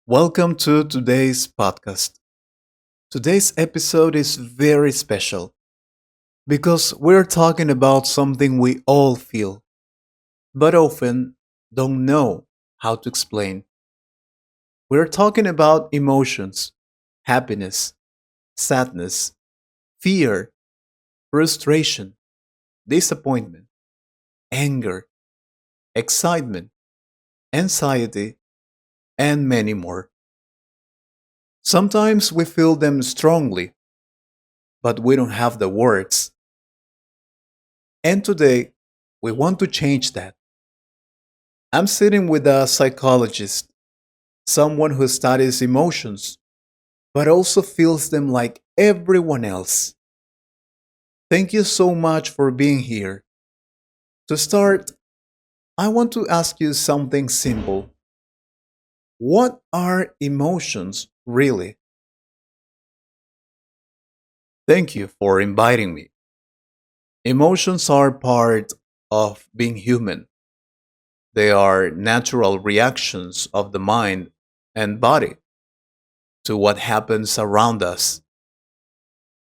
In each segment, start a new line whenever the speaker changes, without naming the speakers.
Welcome to today's podcast. Today's episode is very special because we're talking about something we all feel, but often don't know how to explain. We're talking about emotions, happiness, sadness, fear, frustration, disappointment, anger, excitement, anxiety, and many more. Sometimes we feel them strongly, but we don't have the words. And today, we want to change that. I'm sitting with a psychologist, someone who studies emotions, but also feels them like everyone else. Thank you so much for being here. To start, I want to ask you something simple. What are emotions really? Thank you for inviting me. Emotions are part of being human. They are natural reactions of the mind and body to what happens around us.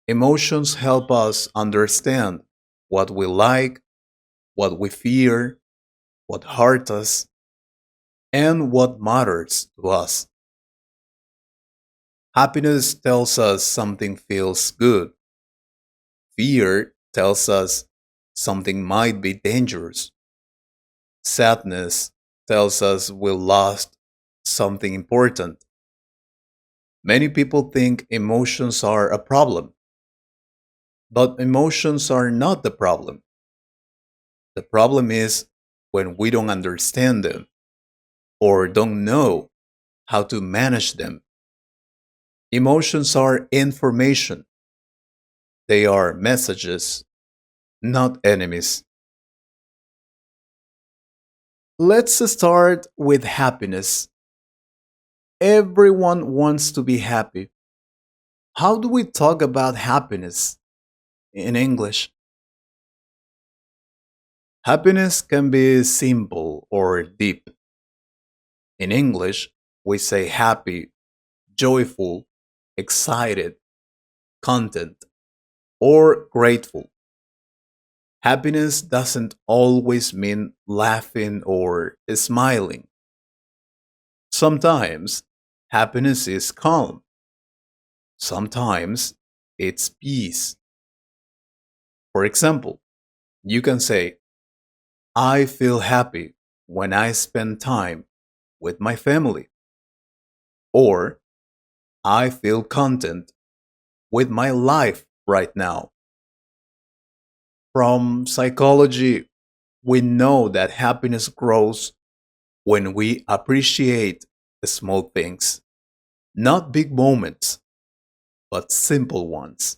Emotions help us understand what we like, what we fear, what hurts us, and what matters to us. Happiness tells us something feels good. Fear tells us something might be dangerous. Sadness tells us we lost something important. Many people think emotions are a problem, but emotions are not the problem. The problem is when we don't understand them or don't know how to manage them. Emotions are information, they are messages, not enemies. Let's start with happiness. Everyone wants to be happy. How do we talk about happiness in English? Happiness can be simple or deep. In English, we say happy, joyful, excited, content, or grateful. Happiness doesn't always mean laughing or smiling. Sometimes happiness is calm. Sometimes it's peace. For example, you can say, I feel happy when I spend time with my family. Or, I feel content with my life right now. From psychology, we know that happiness grows when we appreciate the small things, not big moments, but simple ones.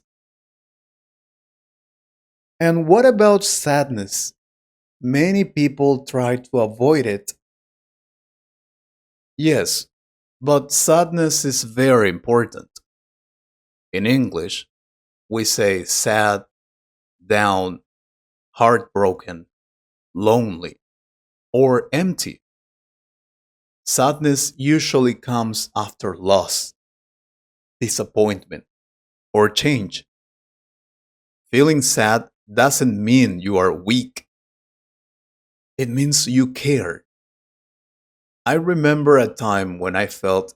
And what about sadness? Many people try to avoid it. Yes, but sadness is very important. In English, we say sad, down, heartbroken, lonely, or empty. Sadness usually comes after loss, disappointment, or change. Feeling sad doesn't mean you are weak, it means you care. I remember a time when I felt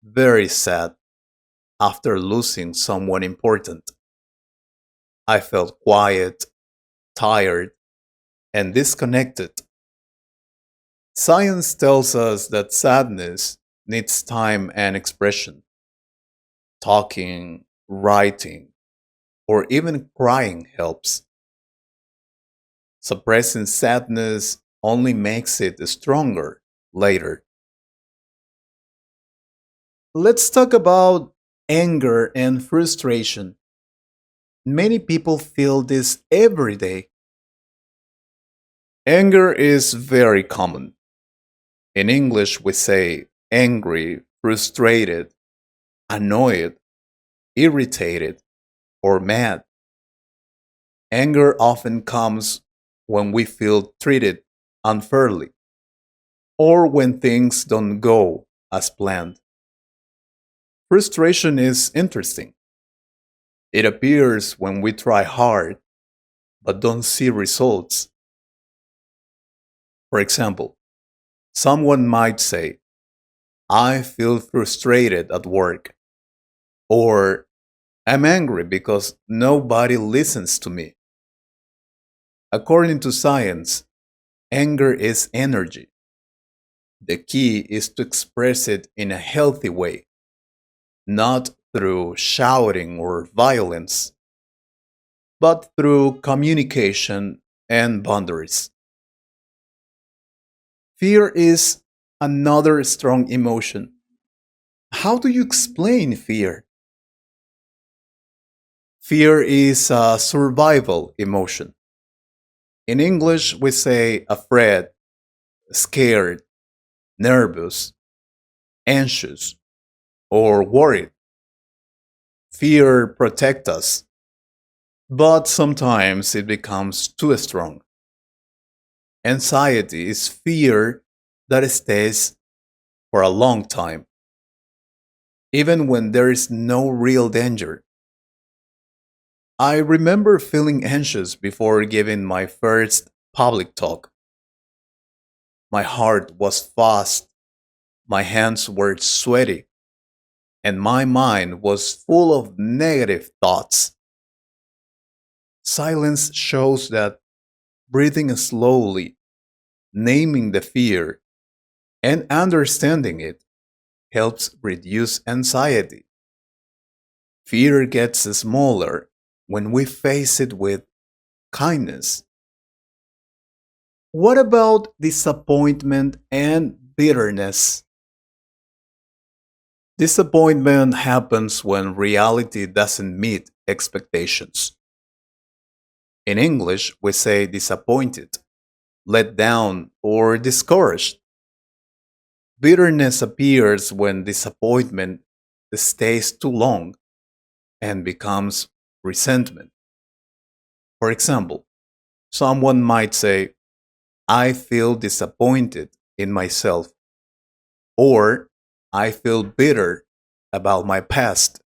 very sad after losing someone important. I felt quiet, tired, and disconnected. Science tells us that sadness needs time and expression. Talking, writing, or even crying helps. Suppressing sadness only makes it stronger later. Let's talk about anger and frustration. Many people feel this every day. Anger is very common. In English, we say angry, frustrated, annoyed, irritated, or mad. Anger often comes when we feel treated unfairly or when things don't go as planned. Frustration is interesting. It appears when we try hard but don't see results. For example, someone might say, I feel frustrated at work, or I'm angry because nobody listens to me. According to science, anger is energy. The key is to express it in a healthy way, not through shouting or violence, but through communication and boundaries. Fear is another strong emotion. How do you explain fear? Fear is a survival emotion. In English, we say afraid, scared, nervous, anxious, or worried. Fear protects us, but sometimes it becomes too strong. Anxiety is fear that stays for a long time, even when there is no real danger. I remember feeling anxious before giving my first public talk. My heart was fast, my hands were sweaty, and my mind was full of negative thoughts. Silence shows that breathing slowly, naming the fear, and understanding it helps reduce anxiety. Fear gets smaller when we face it with kindness. What about disappointment and bitterness? Disappointment happens when reality doesn't meet expectations. In English, we say disappointed, let down, or discouraged. Bitterness appears when disappointment stays too long and becomes resentment. For example, someone might say, I feel disappointed in myself, or I feel bitter about my past.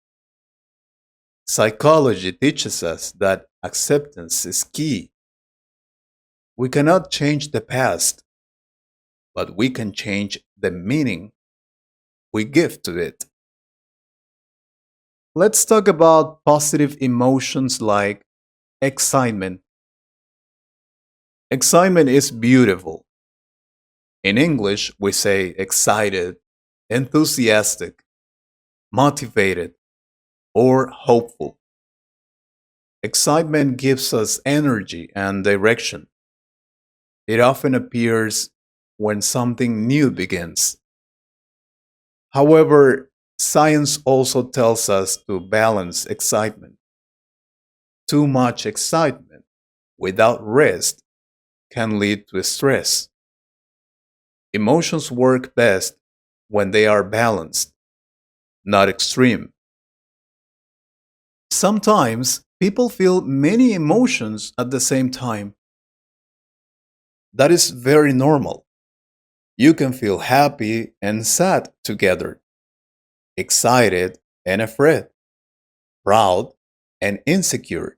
Psychology teaches us that acceptance is key. We cannot change the past, but we can change the meaning we give to it. Let's talk about positive emotions like excitement. Excitement is beautiful. In English, we say excited, enthusiastic, motivated, or hopeful. Excitement gives us energy and direction. It often appears when something new begins. However, science also tells us to balance excitement. Too much excitement without rest can lead to stress. Emotions work best when they are balanced, not extreme. Sometimes people feel many emotions at the same time. That is very normal. You can feel happy and sad together, excited and afraid, proud and insecure.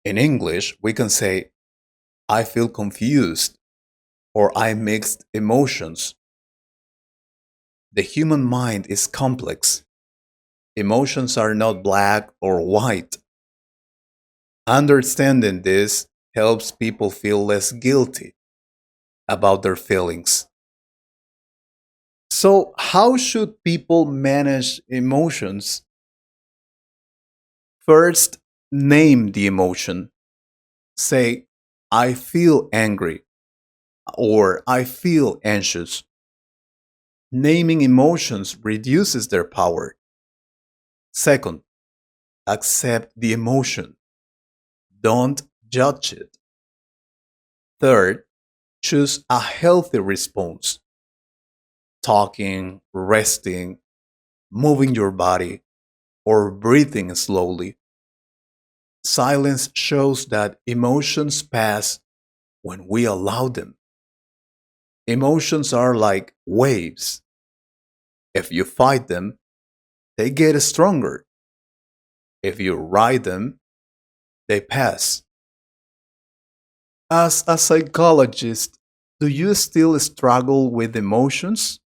In English, we can say, I feel confused or I mixed emotions. The human mind is complex. Emotions are not black or white. Understanding this helps people feel less guilty about their feelings. So, how should people manage emotions? First, name the emotion. Say, I feel angry or I feel anxious. Naming emotions reduces their power. Second, accept the emotion. Don't judge it. Third, choose a healthy response. Talking, resting, moving your body, or breathing slowly. Silence shows that emotions pass when we allow them. Emotions are like waves. If you fight them, they get stronger. If you ride them, they pass. As a psychologist, do you still struggle with emotions?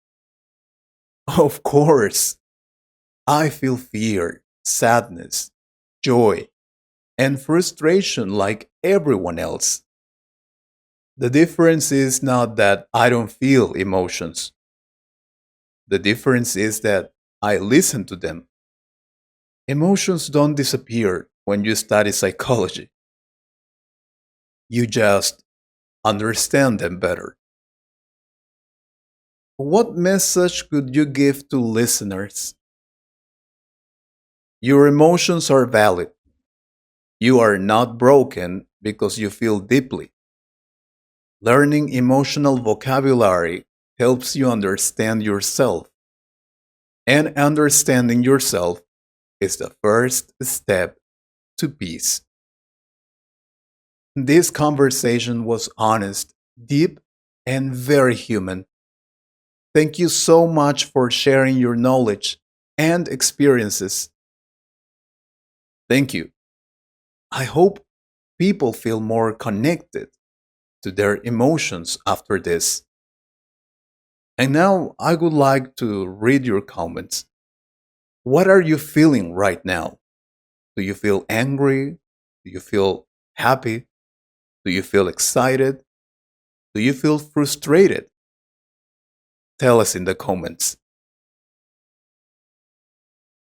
Of course. I feel fear, sadness, joy, and frustration like everyone else. The difference is not that I don't feel emotions. The difference is that I listen to them. Emotions don't disappear when you study psychology. You just understand them better. What message could you give to listeners? Your emotions are valid. You are not broken because you feel deeply. Learning emotional vocabulary helps you understand yourself, and understanding yourself is the first step to peace. This conversation was honest, deep, and very human. Thank you so much for sharing your knowledge and experiences. Thank you. I hope people feel more connected to their emotions after this. And now I would like to read your comments. What are you feeling right now? Do you feel angry? Do you feel happy? Do you feel excited? Do you feel frustrated? Tell us in the comments.